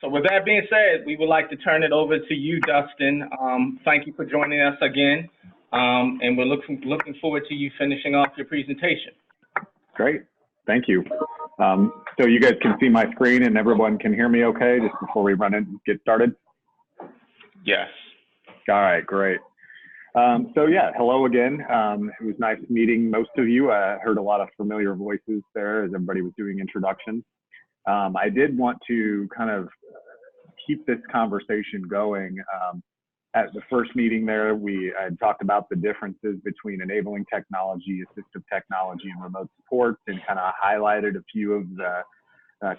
So with that being said, we would like to turn it over to you, Dustin. Thank you for joining us again, and we're looking forward to you finishing off your presentation. Great, thank you. So you guys can see my screen and everyone can hear me okay just before we run it and get started? Yes. All right, great. So yeah, hello again. It was nice meeting most of you. I heard a lot of familiar voices there as everybody was doing introductions. I did want to kind of keep this conversation going. At the first meeting there, we had talked about the differences between enabling technology, assistive technology, and remote support, and kind of highlighted a few of the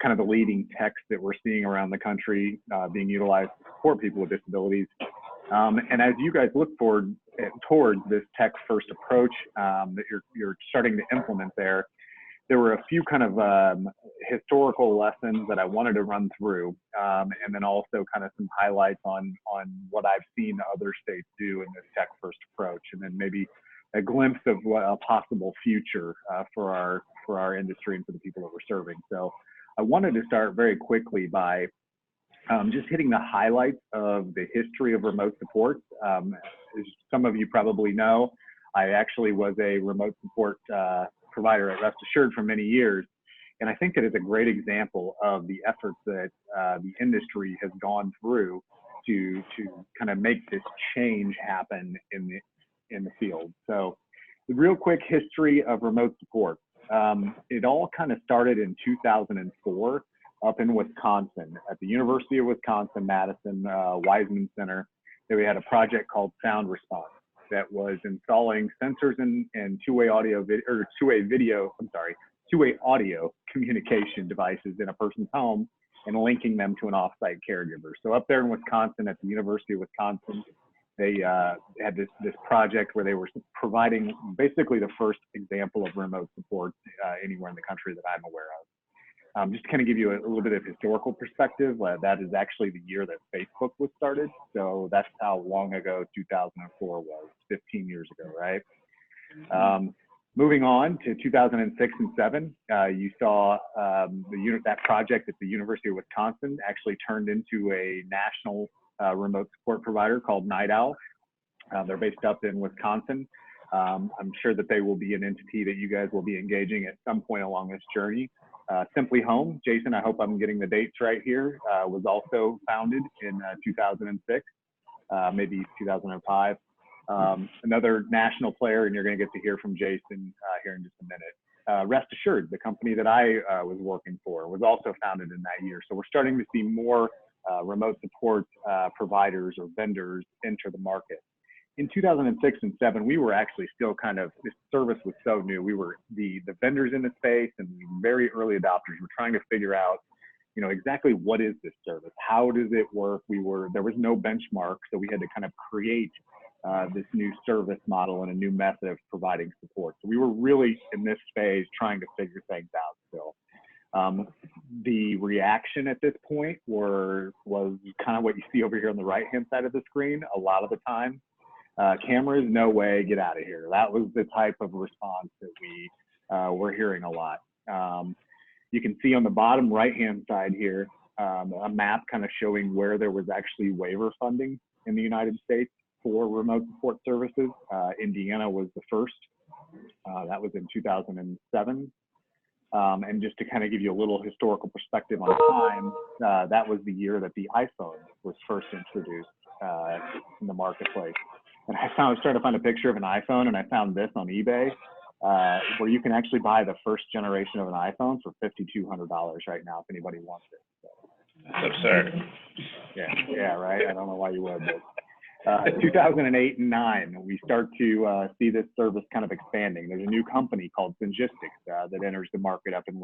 kind of the leading techs that we're seeing around the country being utilized to support people with disabilities. And as you guys look forward towards this tech-first approach that you're starting to implement there were a few kind of historical lessons that I wanted to run through, and then also kind of some highlights on what I've seen other states do in this tech-first approach, and then maybe a glimpse of what a possible future for our industry and for the people that we're serving. So I wanted to start very quickly by just hitting the highlights of the history of remote support. As some of you probably know, I actually was a remote support provider at Rest Assured for many years. And I think that is a great example of the efforts that the industry has gone through to kind of make this change happen in the field. So the real quick history of remote support. It all kind of started in 2004 up in Wisconsin at the University of Wisconsin-Madison Weizmann Center. There we had a project called Sound Response that was installing sensors and two-way audio communication devices in a person's home and linking them to an off-site caregiver. So up there in Wisconsin at the University of Wisconsin, they had this project where they were providing basically the first example of remote support anywhere in the country that I'm aware of. Just to kind of give you a little bit of historical perspective, that is actually the year that Facebook was started. So that's how long ago 2004 was, 15 years ago, right? Moving on to 2006 and 7, you saw that project at the University of Wisconsin actually turned into a national remote support provider called Night Owl. They're based up in Wisconsin. I'm sure that they will be an entity that you guys will be engaging at some point along this journey. Simply Home, Jason, I hope I'm getting the dates right here, was also founded in 2006, maybe 2005. Another national player, and you're going to get to hear from Jason here in just a minute. Rest Assured, the company that I was working for, was also founded in that year. So we're starting to see more remote support providers or vendors enter the market. In 2006 and 7, we were actually still kind of, this service was so new. We were the vendors in the space and very early adopters were trying to figure out, exactly what is this service? How does it work? There was no benchmark, so we had to kind of create this new service model and a new method of providing support. So we were really in this phase trying to figure things out still. The reaction at this point was kind of what you see over here on the right-hand side of the screen a lot of the time. Cameras, no way, get out of here. That was the type of response that we were hearing a lot. You can see on the bottom right-hand side here, a map kind of showing where there was actually waiver funding in the United States for remote support services. Indiana was the first. That was in 2007. And just to kind of give you a little historical perspective on time, that was the year that the iPhone was first introduced in the marketplace. And I was trying to find a picture of an iPhone, and I found this on eBay, where you can actually buy the first generation of an iPhone for $5,200 right now if anybody wants it. So, that's absurd. Yeah, right. I don't know why you would. But 2008 and 9, we start to see this service kind of expanding. There's a new company called Syngistics that enters the market up in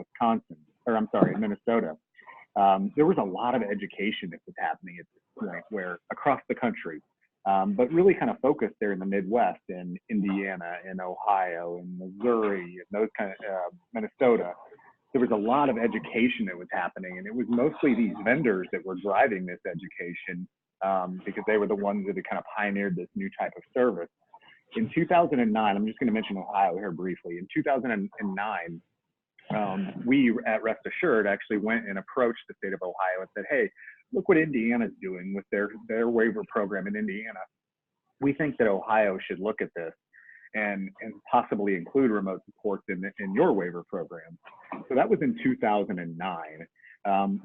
Minnesota. There was a lot of education that was happening at this point, where across the country. But really kind of focused there in the Midwest, in Indiana, in Ohio, in Missouri, and those kind of Minnesota. There was a lot of education that was happening, and it was mostly these vendors that were driving this education because they were the ones that had kind of pioneered this new type of service. In 2009, I'm just going to mention Ohio here briefly. In 2009, we at Rest Assured actually went and approached the state of Ohio and said, hey, look what Indiana's doing with their waiver program in Indiana. We think that Ohio should look at this and possibly include remote supports in your waiver program. So that was in 2009.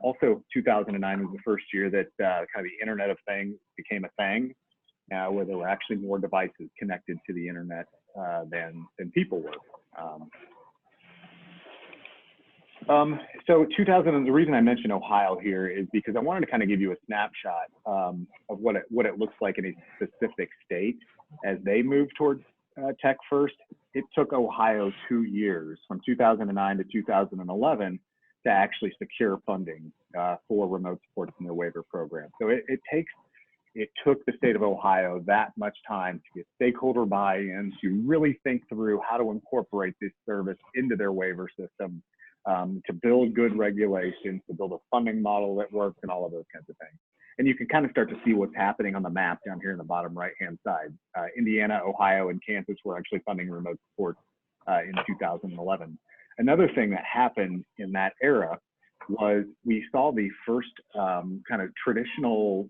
Also, 2009 was the first year that kind of the Internet of Things became a thing, where there were actually more devices connected to the internet than people were. So 2000, the reason I mentioned Ohio here is because I wanted to kind of give you a snapshot of what it looks like in a specific state as they move towards tech first. It took Ohio 2 years, from 2009 to 2011, to actually secure funding for remote supports in their waiver program. So it took the state of Ohio that much time to get stakeholder buy-in, to really think through how to incorporate this service into their waiver system, to build good regulations, to build a funding model that works, and all of those kinds of things. And you can kind of start to see what's happening on the map down here in the bottom right-hand side. Indiana, Ohio, and Kansas were actually funding remote support in 2011. Another thing that happened in that era was we saw the first kind of traditional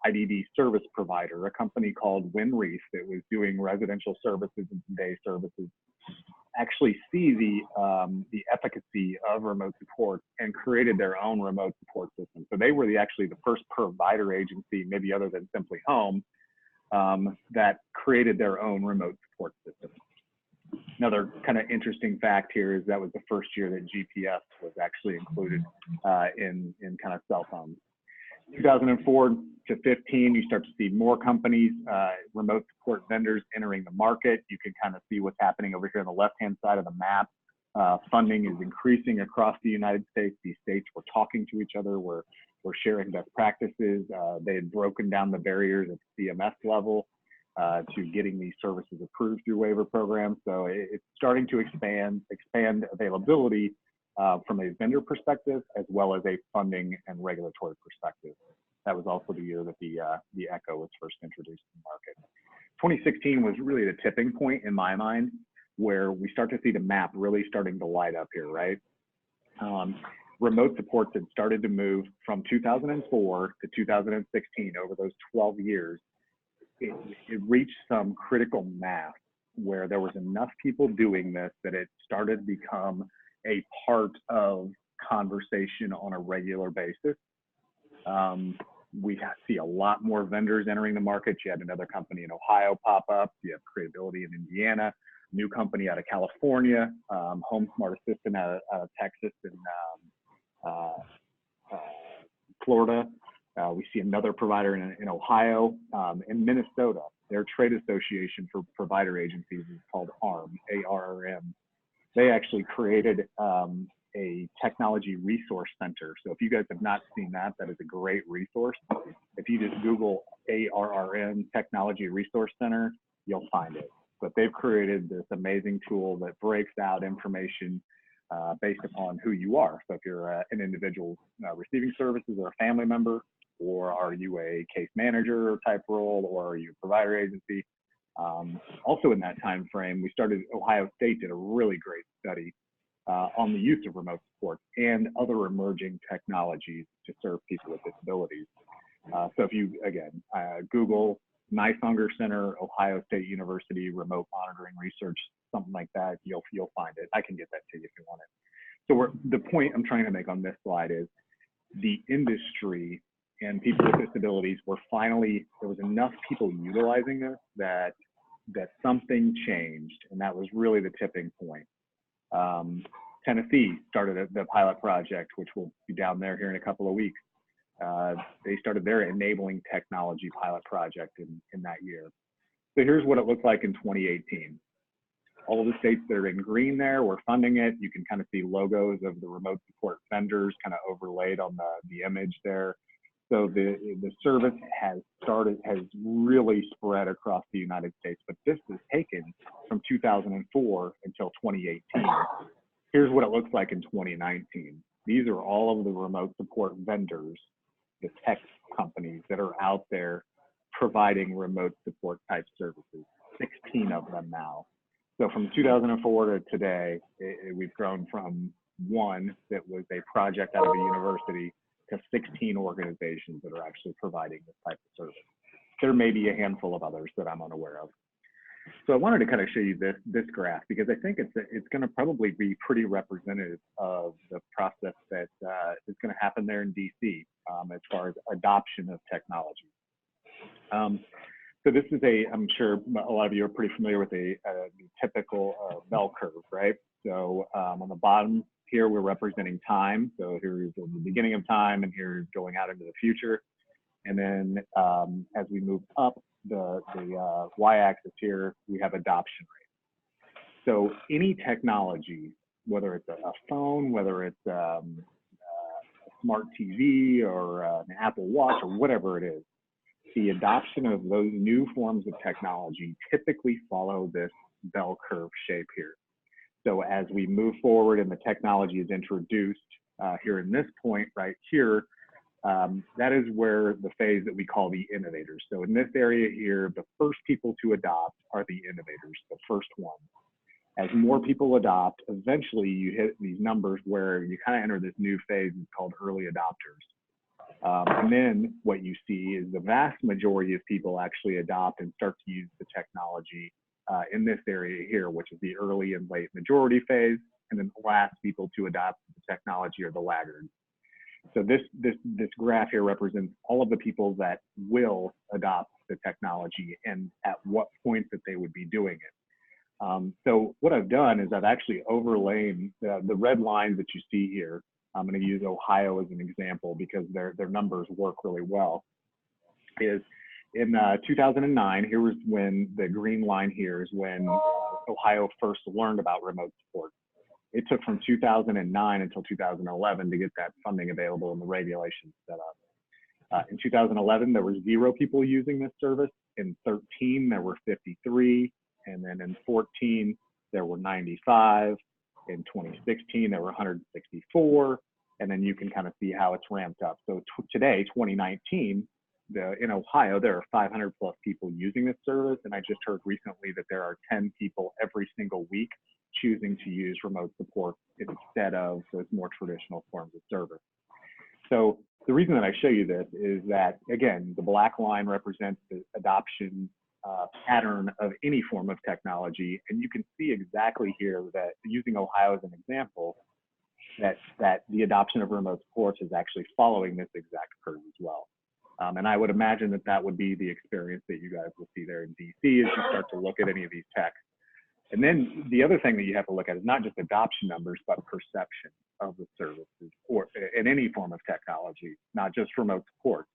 IDD service provider, a company called Winreef that was doing residential services and day services, actually see the efficacy of remote support and created their own remote support system. So they were actually the first provider agency, maybe other than Simply Home, that created their own remote support system. Another kind of interesting fact here is that was the first year that GPS was actually included in kind of cell phones. 2004 to 15, you start to see more companies, remote support vendors entering the market. You can kind of see what's happening over here on the left-hand side of the map. Funding is increasing across the United States. These states were talking to each other. We're sharing best practices. They had broken down the barriers at CMS level to getting these services approved through waiver programs. So it's starting to expand availability from a vendor perspective, as well as a funding and regulatory perspective. That was also the year that the Echo was first introduced to the market. 2016 was really the tipping point in my mind, where we start to see the map really starting to light up here, right? Remote supports had started to move from 2004 to 2016. Over those 12 years, it reached some critical mass where there was enough people doing this that it started to become a part of conversation on a regular basis. We see a lot more vendors entering the market. You had another company in Ohio pop up. You have Creatability in Indiana, new company out of California, Home Smart Assistant out of Texas and Florida. We see another provider in Ohio. In Minnesota, their trade association for provider agencies is called ARM, A-R-R-M. They actually created a technology resource center. So if you guys have not seen that, that is a great resource. If you just Google ARRM Technology Resource Center, you'll find it. But they've created this amazing tool that breaks out information based upon who you are. So if you're an individual receiving services or a family member, or are you a case manager type role, or are you a provider agency? Also in that time frame, Ohio State did a really great study on the use of remote support and other emerging technologies to serve people with disabilities. So if you, again, Google Nice-Hunger Center, Ohio State University, remote monitoring research, something like that, you'll find it. I can get that to you if you want it. So the point I'm trying to make on this slide is the industry and people with disabilities were finally, there was enough people utilizing this that something changed, and that was really the tipping point. Tennessee started the pilot project, which will be down there here in a couple of weeks. They started their enabling technology pilot project in that year. So here's what it looked like in 2018. All of the states that are in green there were funding it. You can kind of see logos of the remote support vendors kind of overlaid on the image there. So the service has really spread across the United States, but this has taken from 2004 until 2018. Here's what it looks like in 2019. These are all of the remote support vendors, the tech companies that are out there providing remote support type services, 16 of them now. So from 2004 to today, we've grown from one that was a project out of a university to 16 organizations that are actually providing this type of service. There may be a handful of others that I'm unaware of. So I wanted to kind of show you this graph because I think it's going to probably be pretty representative of the process that is going to happen there in DC as far as adoption of technology. So this is I'm sure a lot of you are pretty familiar with the typical bell curve, right? So on the bottom here, we're representing time. So here's the beginning of time, and here's going out into the future. And then as we move up the y-axis here, we have adoption rate. So any technology, whether it's a phone, whether it's a smart TV or an Apple Watch or whatever it is, the adoption of those new forms of technology typically follow this bell curve shape here. So as we move forward and the technology is introduced here in this point right here, that is where the phase that we call the innovators. So in this area here, the first people to adopt are the innovators, the first ones. As more people adopt, eventually you hit these numbers where you kind of enter this new phase called early adopters. And then what you see is the vast majority of people actually adopt and start to use the technology in this area here, which is the early and late majority phase. And then the last people to adopt the technology are the laggards. So this graph here represents all of the people that will adopt the technology and at what point that they would be doing it. So what I've done is I've actually overlain the red lines that you see here. I'm going to use Ohio as an example because their numbers work really well. Is in 2009, here was when the green line here is when Ohio first learned about remote support. It took from 2009 until 2011 to get that funding available and the regulations set up. In 2011, there were 0 people using this service. In 13, there were 53. And then in 14, there were 95. In 2016, there were 164. And then you can kind of see how it's ramped up. So today, 2019, in Ohio, there are 500 plus people using this service. And I just heard recently that there are 10 people every single week choosing to use remote support instead of those more traditional forms of service. So the reason that I show you this is that, again, the black line represents the adoption pattern of any form of technology. And you can see exactly here that using Ohio as an example, that the adoption of remote support is actually following this exact curve as well. And I would imagine that that would be the experience that you guys will see there in DC as you start to look at any of these techs. And then the other thing that you have to look at is not just adoption numbers, but perception of the services or in any form of technology, not just remote support.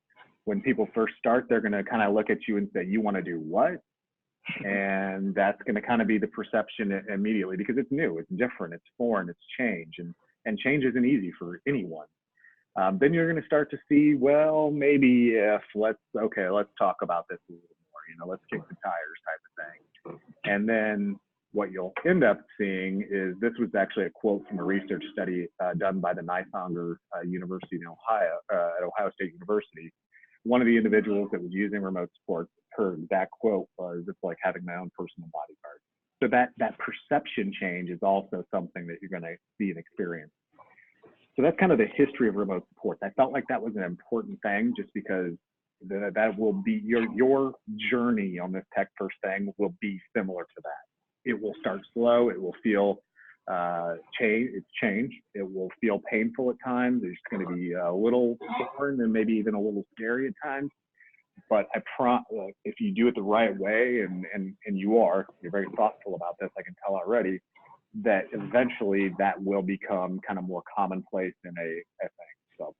When people first start, they're going to kind of look at you and say, you want to do what? And that's going to kind of be the perception immediately because it's new, it's different, it's foreign, it's change. And change isn't easy for anyone. Then you're going to start to see, well, maybe if let's talk about this a little more, let's kick the tires type of thing. And then what you'll end up seeing is this was actually a quote from a research study done by the Nysanger University in Ohio, at Ohio State University. One of the individuals that was using remote support, her exact quote was, "It's like having my own personal bodyguard." So that perception change is also something that you're going to see and experience. So that's kind of the history of remote support. I felt like that was an important thing just because that will be your journey on this tech first thing will be similar to that. It will start slow. It will feel change. It will feel painful at times. It's going to be a little foreign and maybe even a little scary at times. But if you do it the right way, and you're very thoughtful about this, I can tell already, that eventually that will become kind of more commonplace in a thing.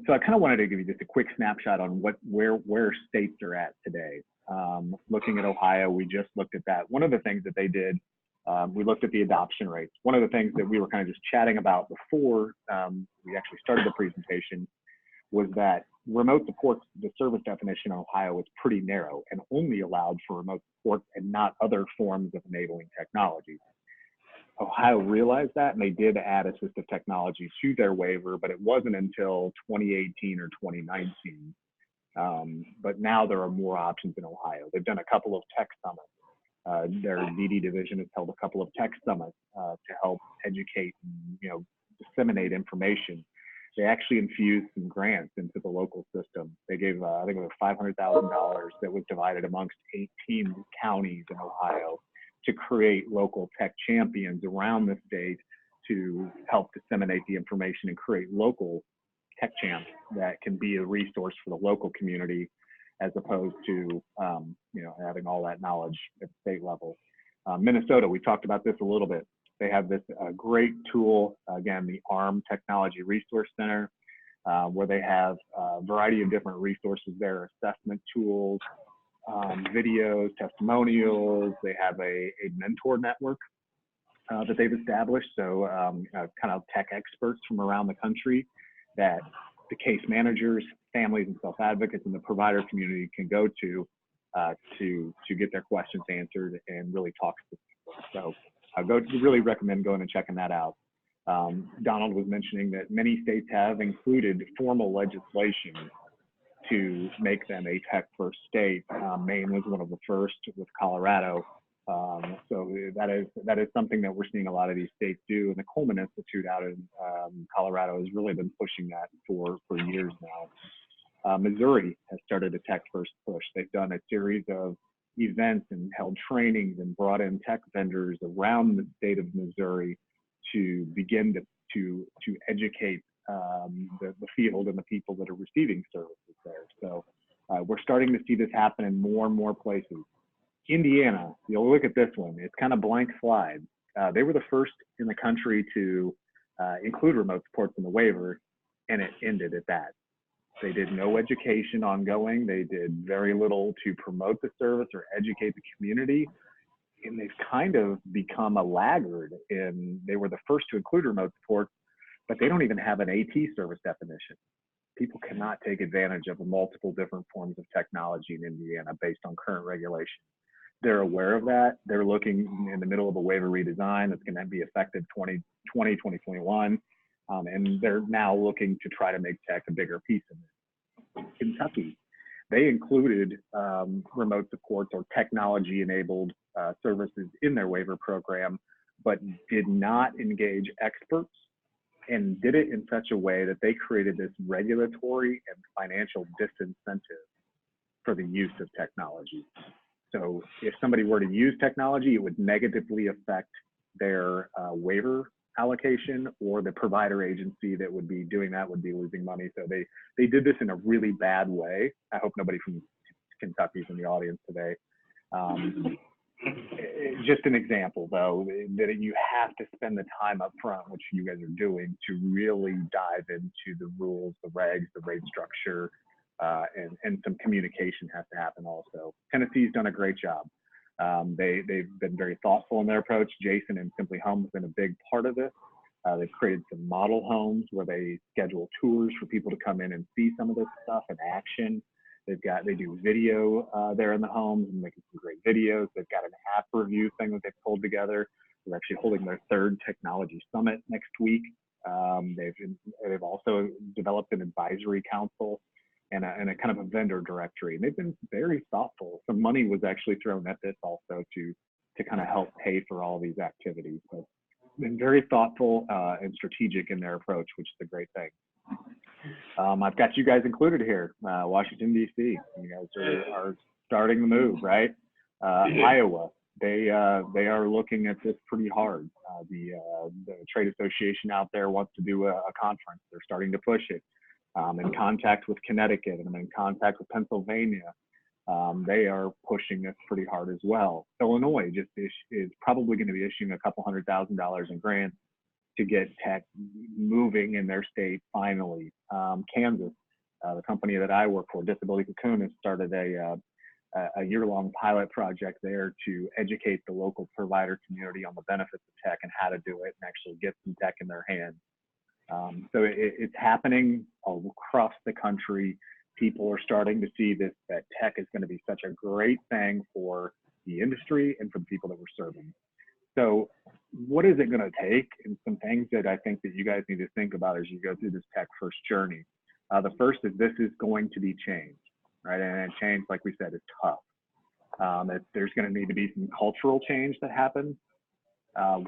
So I kind of wanted to give you just a quick snapshot on where states are at today. Looking at Ohio, we just looked at that. One of the things that they did, we looked at the adoption rates. One of the things that we were kind of just chatting about before we actually started the presentation was that remote support, the service definition in Ohio is pretty narrow and only allowed for remote support and not other forms of enabling technology. Ohio realized that, and they did add assistive technology to their waiver, but it wasn't until 2018 or 2019. But now there are more options in Ohio. They've done a couple of tech summits. Their DD division has held a couple of tech summits to help educate and disseminate information. they actually infused some grants into the local system. They gave, I think it was $500,000 that was divided amongst 18 counties in Ohio to create local tech champions around the state to help disseminate the information and create local tech champs that can be a resource for the local community, as opposed to having all that knowledge at the state level. Minnesota, we talked about this a little bit. They have this great tool, again, the ARM Technology Resource Center, where they have a variety of different resources there, assessment tools, videos, testimonials. They have a mentor network that they've established. So kind of tech experts from around the country that the case managers, families, and self-advocates in the provider community can go to get their questions answered and really talk to people. So I really recommend going and checking that out. Donald was mentioning that many states have included formal legislation to make them a tech-first state. Maine was one of the first, with Colorado. So that is something that we're seeing a lot of these states do. And the Coleman Institute out in Colorado has really been pushing that for years now. Missouri has started a tech-first push. They've done a series of events and held trainings and brought in tech vendors around the state of Missouri to begin to educate the field and the people that are receiving services there. So we're starting to see this happen in more and more places. Indiana, you'll look at this one, it's kind of blank slide. They were the first in the country to include remote supports in the waiver, and it ended at that. They did no education ongoing. They did very little to promote the service or educate the community. And they've kind of become a laggard they were the first to include remote support, but they don't even have an AT service definition. People cannot take advantage of multiple different forms of technology in Indiana based on current regulation. They're aware of that. They're looking in the middle of a waiver redesign that's going to be effective 2020, 2021. And they're now looking to try to make tech a bigger piece of it. Kentucky, they included remote supports or technology-enabled services in their waiver program, but did not engage experts and did it in such a way that they created this regulatory and financial disincentive for the use of technology. So if somebody were to use technology, it would negatively affect their waiver allocation, or the provider agency that would be doing that would be losing money. So they did this in a really bad way. I hope nobody from Kentucky's in the audience today. Just an example, though, that you have to spend the time up front, which you guys are doing, to really dive into the rules, the regs, the rate structure, and some communication has to happen also. Tennessee's done a great job. They've been very thoughtful in their approach. Jason and Simply Home has been a big part of this. They've created some model homes where they schedule tours for people to come in and see some of this stuff in action. They do video there in the homes and making some great videos. They've got an app review thing that they've pulled together. They're actually holding their 3rd technology summit next week. They've also developed an advisory council and a kind of a vendor directory. And they've been very thoughtful. Some money was actually thrown at this also to kind of help pay for all these activities. So been very thoughtful and strategic in their approach, which is a great thing. I've got you guys included here, Washington, D.C. You guys are starting the move, right? Iowa, they are looking at this pretty hard. The trade association out there wants to do a conference. They're starting to push it. I'm in contact with Connecticut, and I'm in contact with Pennsylvania. They are pushing this pretty hard as well. Illinois just is probably going to be issuing a couple $100,000 in grants to get tech moving in their state finally. Kansas, the company that I work for, Disability Cocoon, has started a year-long pilot project there to educate the local provider community on the benefits of tech and how to do it and actually get some tech in their hands. So it's happening across the country. People are starting to see that tech is going to be such a great thing for the industry and for the people that we're serving. So what is it going to take? And some things that I think that you guys need to think about as you go through this tech first journey. The first is this is going to be changed, right? And change, like we said, is tough. There's going to need to be some cultural change that happens.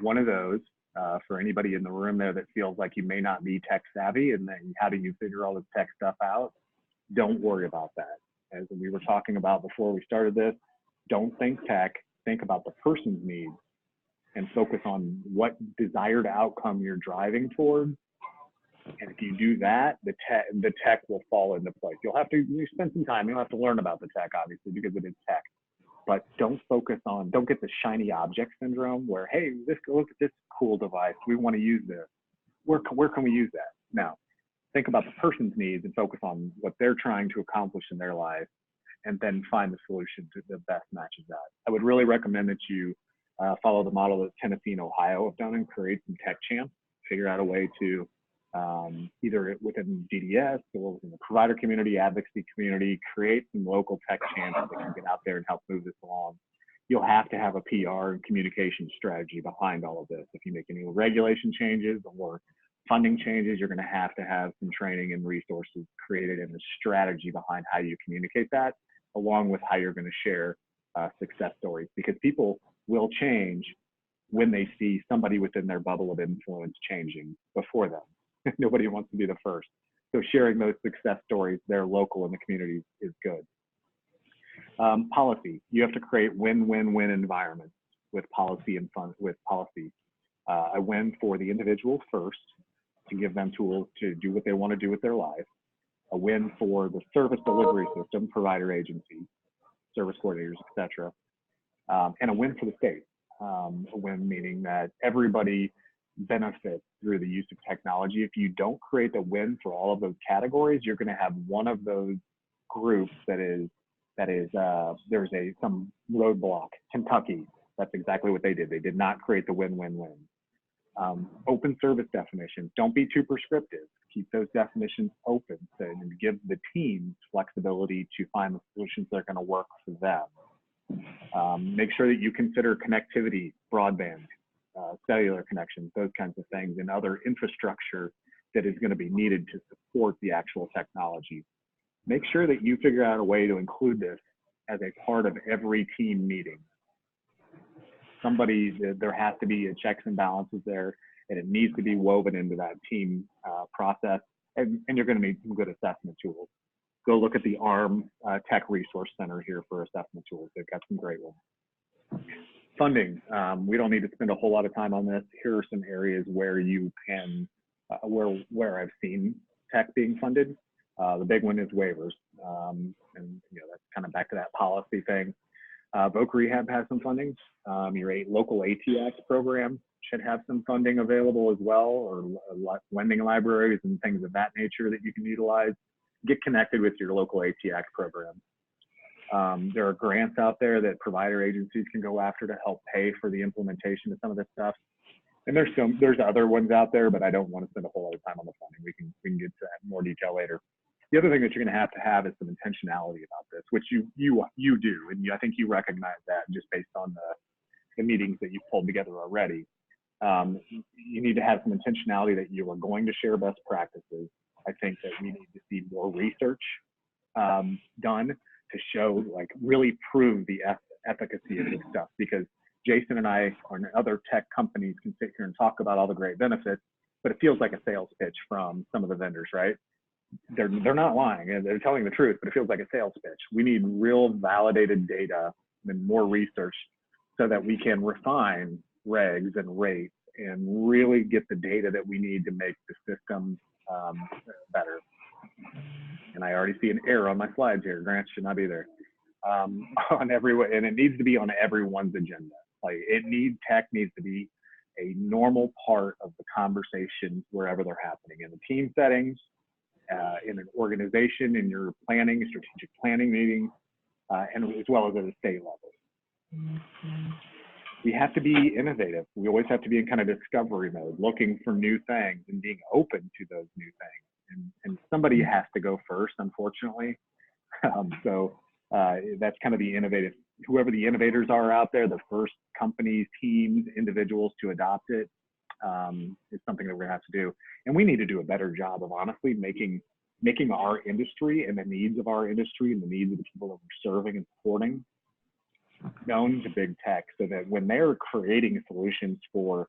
One of those For anybody in the room there that feels like you may not be tech savvy, and then how do you figure all this tech stuff out? Don't worry about that. As we were talking about before we started this, don't think tech, think about the person's needs and focus on what desired outcome you're driving towards. And if you do that, the tech will fall into place. You'll have to spend some time. You'll have to learn about the tech, obviously, because it is tech. But don't get the shiny object syndrome where, hey, look at this cool device. We want to use this. Where can we use that? Now, think about the person's needs and focus on what they're trying to accomplish in their life, and then find the solution that best matches that. I would really recommend that you follow the model that Tennessee and Ohio have done and create some tech champs, figure out a way to either within DDS or within the provider community, advocacy community, create some local tech champs that can get out there and help move this along. You'll have to have a PR and communication strategy behind all of this. If you make any regulation changes or funding changes, you're going to have some training and resources created and a strategy behind how you communicate that, along with how you're going to share success stories, because people will change when they see somebody within their bubble of influence changing before them. Nobody wants to be the first. So sharing those success stories there local in the communities is good. Policy, you have to create win-win-win environments with policy and fun with policy. A win for the individual first, to give them tools to do what they want to do with their life. A win for the service delivery system, provider agencies, service coordinators, etc. And a win for the state. A win meaning that everybody benefits through the use of technology. If you don't create a win for all of those categories, you're going to have one of those groups there's some roadblock. Kentucky, that's exactly what they did. They did not create the win-win-win. Open service definitions. Don't be too prescriptive. Keep those definitions open and give the teams flexibility to find the solutions that are going to work for them. Make sure that you consider connectivity, broadband, cellular connections, those kinds of things, and other infrastructure that is going to be needed to support the actual technology. Make sure that you figure out a way to include this as a part of every team meeting. There has to be a checks and balances there, and it needs to be woven into that team process, and you're going to need some good assessment tools. Go look at the ARM Tech Resource Center here for assessment tools. They've got some great ones. Funding, we don't need to spend a whole lot of time on this. Here are some areas where you can, where I've seen tech being funded. The big one is waivers, and that's kind of back to that policy thing. Voc Rehab has some funding. Your local ATX program should have some funding available as well, or lending libraries and things of that nature that you can utilize. Get connected with your local ATX program. There are grants out there that provider agencies can go after to help pay for the implementation of some of this stuff. And there's other ones out there, but I don't want to spend a whole lot of time on the funding. We can get to that in more detail later. The other thing that you're going to have is some intentionality about this, which you do, and I think you recognize that just based on the meetings that you've pulled together already. You need to have some intentionality that you are going to share best practices. I think that we need to see more research done to show, really prove the efficacy of this stuff, because Jason and I and other tech companies can sit here and talk about all the great benefits, but it feels like a sales pitch from some of the vendors, right? They're not lying, and they're telling the truth, but it feels like a sales pitch. We need real validated data and more research so that we can refine regs and rates and really get the data that we need to make the system better. And I already see an error on my slides here. Grant should not be there. On everyone, and it needs to be on everyone's agenda. Tech needs to be a normal part of the conversations wherever they're happening, in the team settings, in an organization, in your planning, strategic planning meetings, and as well as at a state level. We have to be innovative. We always have to be in kind of discovery mode, looking for new things and being open to those new things. And somebody has to go first, unfortunately. So that's kind of the innovative, whoever the innovators are out there, the first companies, teams, individuals to adopt it, is something that we're gonna have to do. And we need to do a better job of honestly making our industry and the needs of our industry and the needs of the people that we're serving and supporting known to big tech, so that when they're creating solutions for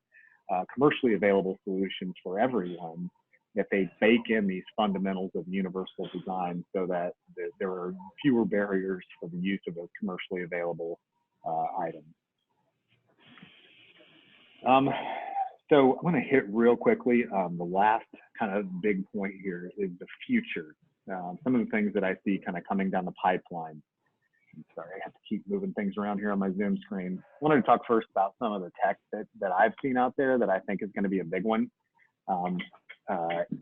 commercially available solutions for everyone, that they bake in these fundamentals of universal design so that there are fewer barriers for the use of those commercially available items. So I'm going to hit real quickly. The last kind of big point here is the future. Some of the things that I see kind of coming down the pipeline. I'm sorry, I have to keep moving things around here on my Zoom screen. I wanted to talk first about some of the tech that I've seen out there that I think is going to be a big one.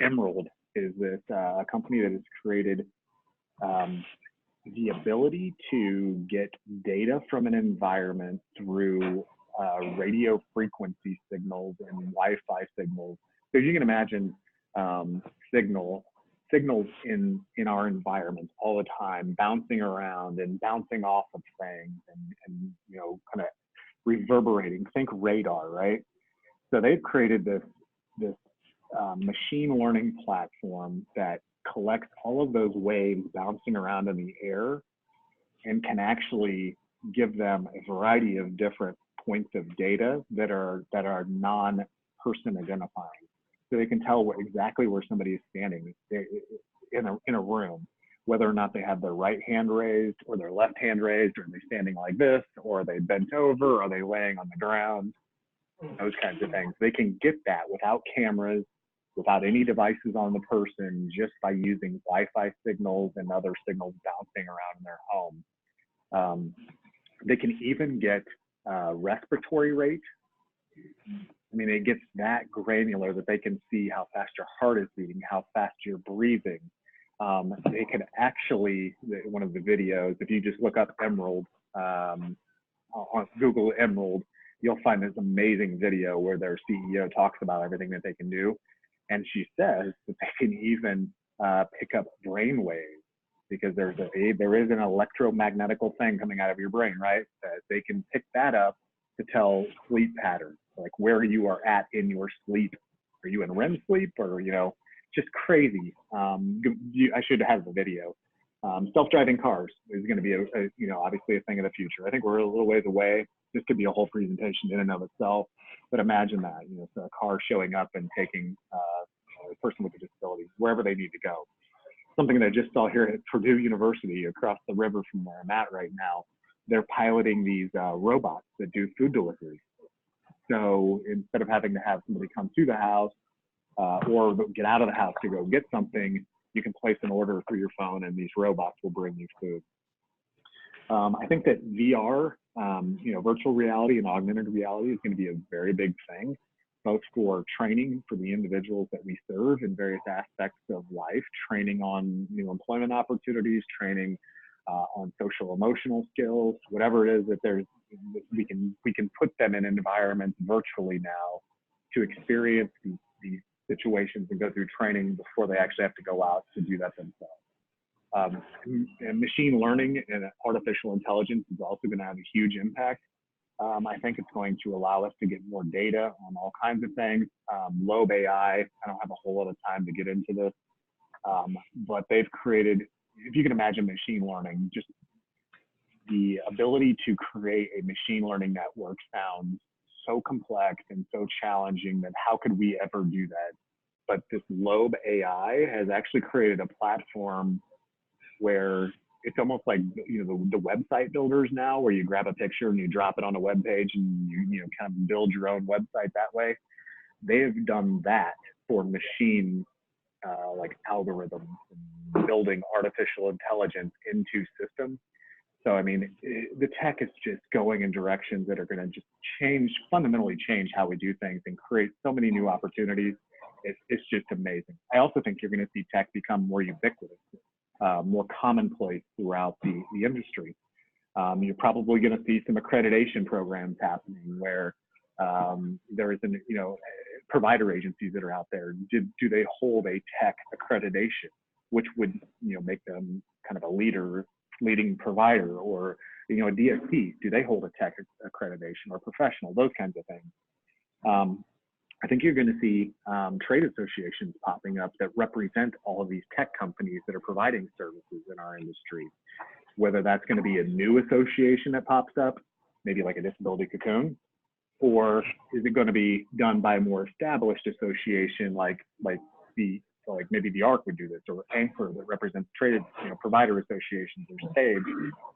Emerald is this company that has created the ability to get data from an environment through radio frequency signals and Wi-Fi signals. So you can imagine signals in our environment all the time, bouncing around and bouncing off of things and you know, kind of reverberating. Think radar, right? So they've created this machine learning platform that collects all of those waves bouncing around in the air and can actually give them a variety of different points of data that are non-person identifying. So they can tell exactly where somebody is standing in a room, whether or not they have their right hand raised or their left hand raised, or are they standing like this, or are they bent over, or are they laying on the ground, those kinds of things. They can get that without cameras, without any devices on the person, just by using Wi-Fi signals and other signals bouncing around in their home. They can even get respiratory rate. I mean, it gets that granular that they can see how fast your heart is beating, how fast you're breathing. They can actually, one of the videos, if you just look up Emerald, on Google Emerald, you'll find this amazing video where their CEO talks about everything that they can do. And she says that they can even pick up brain waves, because there is an electromagnetical thing coming out of your brain, right? They can pick that up to tell sleep patterns, like where you are at in your sleep. Are you in REM sleep, or, you know, just crazy. I should have the video. Self-driving cars is going to be you know, obviously a thing of the future. I think we're a little ways away. This could be a whole presentation in and of itself, but imagine that, you know, so a car showing up and taking a person with a disability wherever they need to go. Something that I just saw here at Purdue University across the river from where I'm at right now. They're piloting these robots that do food delivery. So instead of having to have somebody come to the house or get out of the house to go get something, you can place an order through your phone and these robots will bring you food. I think that VR, you know, virtual reality and augmented reality is going to be a very big thing, both for training for the individuals that we serve in various aspects of life, training on new employment opportunities, training on social emotional skills, whatever it is that we can put them in environments virtually now to experience these situations and go through training before they actually have to go out to do that themselves. And machine learning and artificial intelligence is also going to have a huge impact. I think it's going to allow us to get more data on all kinds of things. Lobe AI, I don't have a whole lot of time to get into this, but they've created, if you can imagine machine learning, just the ability to create a machine learning network sounds so complex and so challenging that how could we ever do that? But this Lobe AI has actually created a platform where it's almost like, you know, the website builders now, where you grab a picture and you drop it on a web page and you know, kind of build your own website that way. They've done that for machine like algorithms, and building artificial intelligence into systems. So, I mean, the tech is just going in directions that are going to just fundamentally change how we do things and create so many new opportunities. It's just amazing. I also think you're going to see tech become more ubiquitous, more commonplace throughout the industry. You're probably going to see some accreditation programs happening where there is, you know, provider agencies that are out there. Do they hold a tech accreditation, which would, you know, make them kind of a leading provider, or, you know, a DSP? Do they hold a tech accreditation, or professional? Those kinds of things. I think you're going to see trade associations popping up that represent all of these tech companies that are providing services in our industry. Whether that's going to be a new association that pops up, maybe like a Disability Cocoon, or is it going to be done by a more established association like maybe the ARC would do this, or Anchor that represents traded provider associations, or SAGE,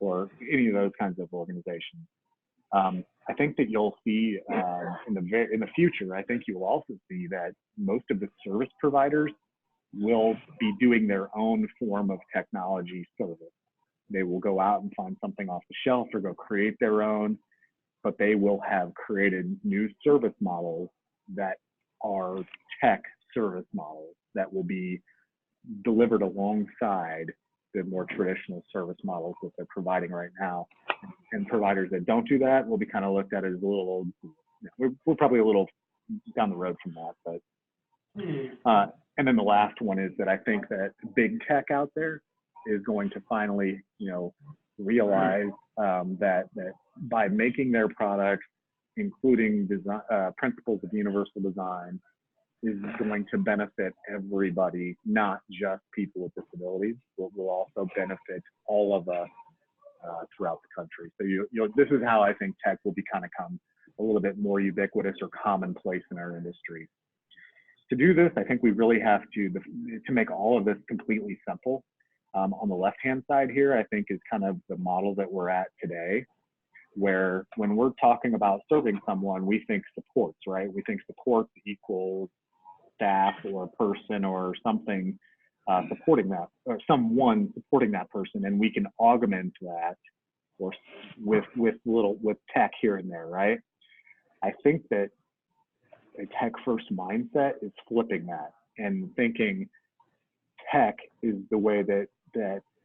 or any of those kinds of organizations. I think that you'll see in the future, I think you will also see that most of the service providers will be doing their own form of technology service. They will go out and find something off the shelf or go create their own, but they will have created new service models that are tech service models that will be delivered alongside the more traditional service models that they're providing right now. And providers that don't do that will be kind of looked at as a little old. We're probably a little down the road from that, but and then the last one is that I think that big tech out there is going to finally, realize that by making their products, including design, principles of universal design, is going to benefit everybody, not just people with disabilities, but will also benefit all of us throughout the country. So this is how I think tech will become a little bit more ubiquitous or commonplace in our industry. To do this, I think we really have to make all of this completely simple. On the left-hand side here, I think is kind of the model that we're at today, where when we're talking about serving someone, we think supports, right? We think supports equals staff or a person or something supporting that, or someone supporting that person, and we can augment that or with tech here and there, right? I think that a tech-first mindset is flipping that and thinking tech is the way that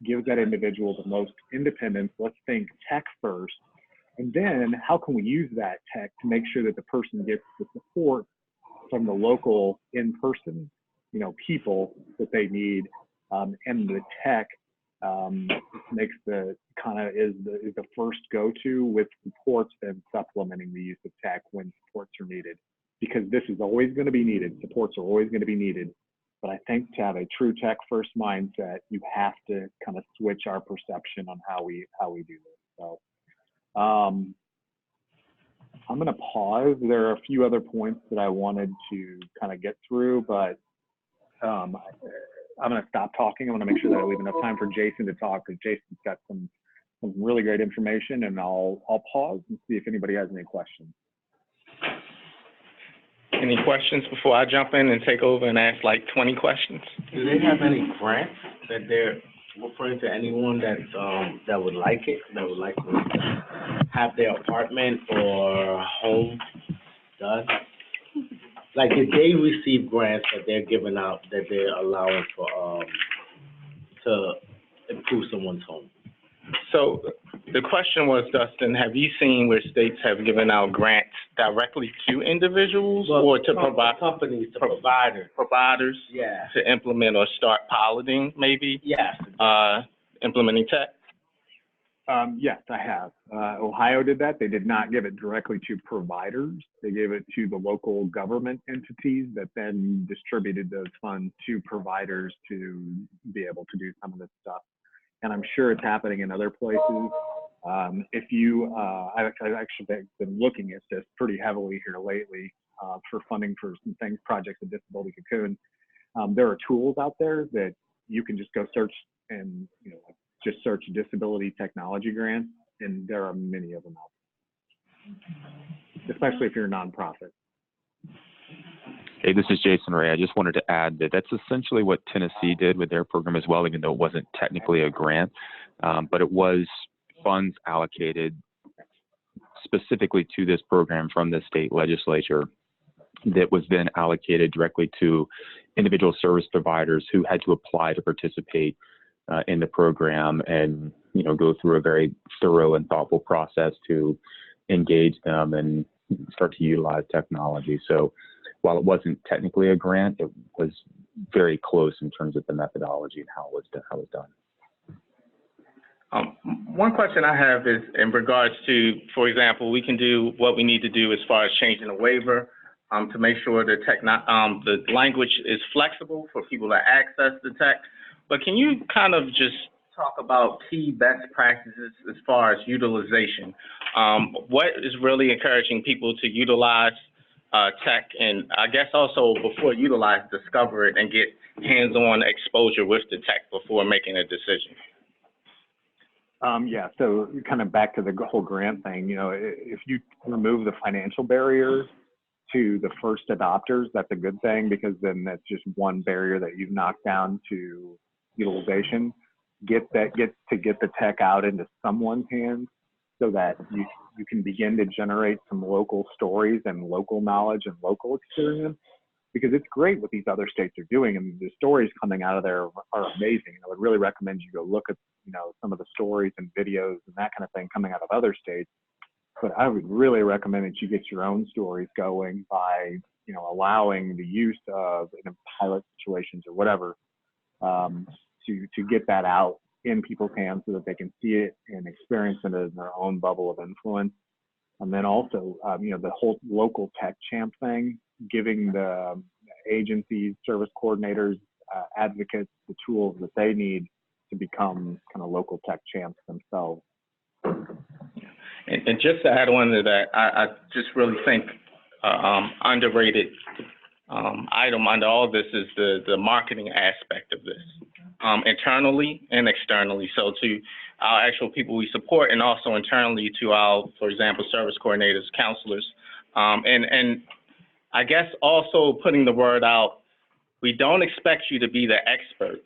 gives that individual the most independence. Let's think tech first, and then how can we use that tech to make sure that the person gets the support from the local in-person, people that they need, and the tech makes is the first go-to, with supports and supplementing the use of tech when supports are needed, because this is always going to be needed. Supports are always going to be needed. But I think to have a true tech first mindset, you have to kind of switch our perception on how we do this. So I'm going to pause. There are a few other points that I wanted to kind of get through, but I'm going to stop talking. I want to make sure that I leave enough time for Jason to talk, because Jason's got some really great information, and I'll pause and see if anybody has any questions. Any questions before I jump in and take over and ask like 20 questions? Do they have any grants that they're referring to anyone that would like it, that would like to have their apartment or home done? Like, did they receive grants that they're giving out, that they're allowing for to improve someone's home? So the question was, Dustin, have you seen where states have given out grants directly to individuals or to provide companies, to providers? Yeah. To implement or start piloting, maybe? Yes. Implementing tech? Yes, I have. Ohio did that. They did not give it directly to providers. They gave it to the local government entities that then distributed those funds to providers to be able to do some of this stuff. And I'm sure it's happening in other places. I've actually been looking at this pretty heavily here lately for funding for some things, projects at Disability Cocoon. There are tools out there that you can just go search and just search disability technology grants, and there are many of them out there, especially if you're a nonprofit. Hey, this is Jason Ray. I just wanted to add that that's essentially what Tennessee did with their program as well, even though it wasn't technically a grant, but it was funds allocated specifically to this program from the state legislature that was then allocated directly to individual service providers who had to apply to participate in the program and, go through a very thorough and thoughtful process to engage them and start to utilize technology. So while it wasn't technically a grant, it was very close in terms of the methodology and how it was done. One question I have is in regards to, for example, we can do what we need to do as far as changing the waiver to make sure the language is flexible for people to access the tech. But can you kind of just talk about key best practices as far as utilization. What is really encouraging people to utilize tech, and I guess also before utilize, discover it and get hands-on exposure with the tech before making a decision? Yeah, so kind of back to the whole grant thing, you know, if you remove the financial barriers to the first adopters, that's a good thing, because then that's just one barrier that you've knocked down to utilization. Get the tech out into someone's hands so that you can begin to generate some local stories and local knowledge and local experience, because it's great what these other states are doing, and the stories coming out of there are amazing. I would really recommend you go look at, you know, some of the stories and videos and that kind of thing coming out of other states. But I would really recommend that you get your own stories going by, you know, allowing the use of, in pilot situations or whatever, to get that out in people's hands so that they can see it and experience it in their own bubble of influence. And then also, you know, the whole local tech champ thing, giving the agencies, service coordinators, advocates, the tools that they need to become kind of local tech champs themselves. And just to add on to that, I just really think underrated item under all this is the marketing aspect of this, internally and externally. So to our actual people we support, and also internally to our, for example, service coordinators, counselors, and I guess also putting the word out. We don't expect you to be the expert,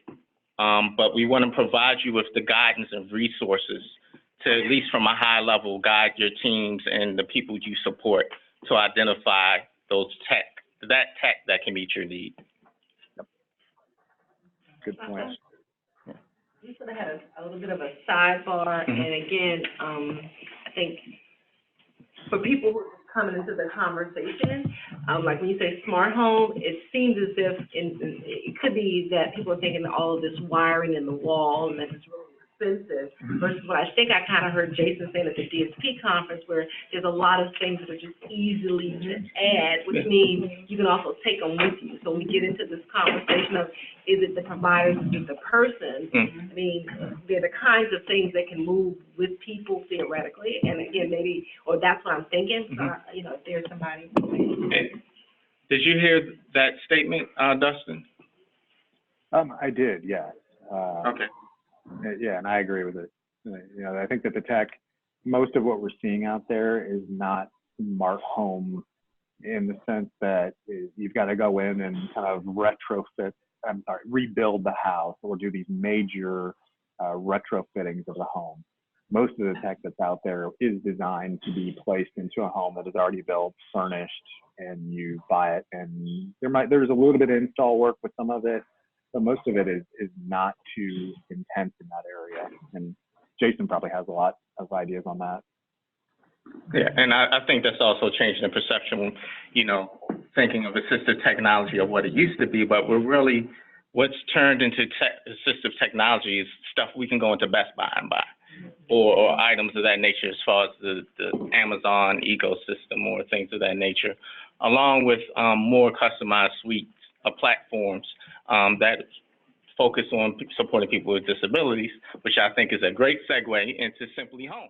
but we want to provide you with the guidance and resources to, at least from a high level, guide your teams and the people you support to identify those that tech that can meet your need. Yep. Good point. We sort of had a little bit of a sidebar, and again, I think for people who are coming into the conversation, like when you say smart home, it seems as if it could be that people are thinking all of this wiring in the wall and that it's really expensive, versus what I think I kind of heard Jason saying at the DSP conference, where there's a lot of things that are just easily to add, which means you can also take them with you. So when we get into this conversation of, is it the provider, is it the person? I mean, they're the kinds of things that can move with people theoretically, and again, maybe, or that's what I'm thinking. So, you know, if there's somebody. Did you hear that statement, Dustin? I did, yeah. Okay. Yeah, and I agree with it. You know, I think that the tech, most of what we're seeing out there is not smart home in the sense that you've got to go in and kind of rebuild the house or do these major retrofittings of the home. Most of the tech that's out there is designed to be placed into a home that is already built, furnished, and you buy it. And there's a little bit of install work with some of it, but most of it is not too intense in that area. And Jason probably has a lot of ideas on that. Yeah, and I think that's also changing the perception, you know, thinking of assistive technology of what it used to be, but we're really, what's turned into assistive technology is stuff we can go into Best Buy and buy, or items of that nature, as far as the Amazon ecosystem or things of that nature, along with more customized suites of platforms that focus on supporting people with disabilities, which I think is a great segue into Simply Home.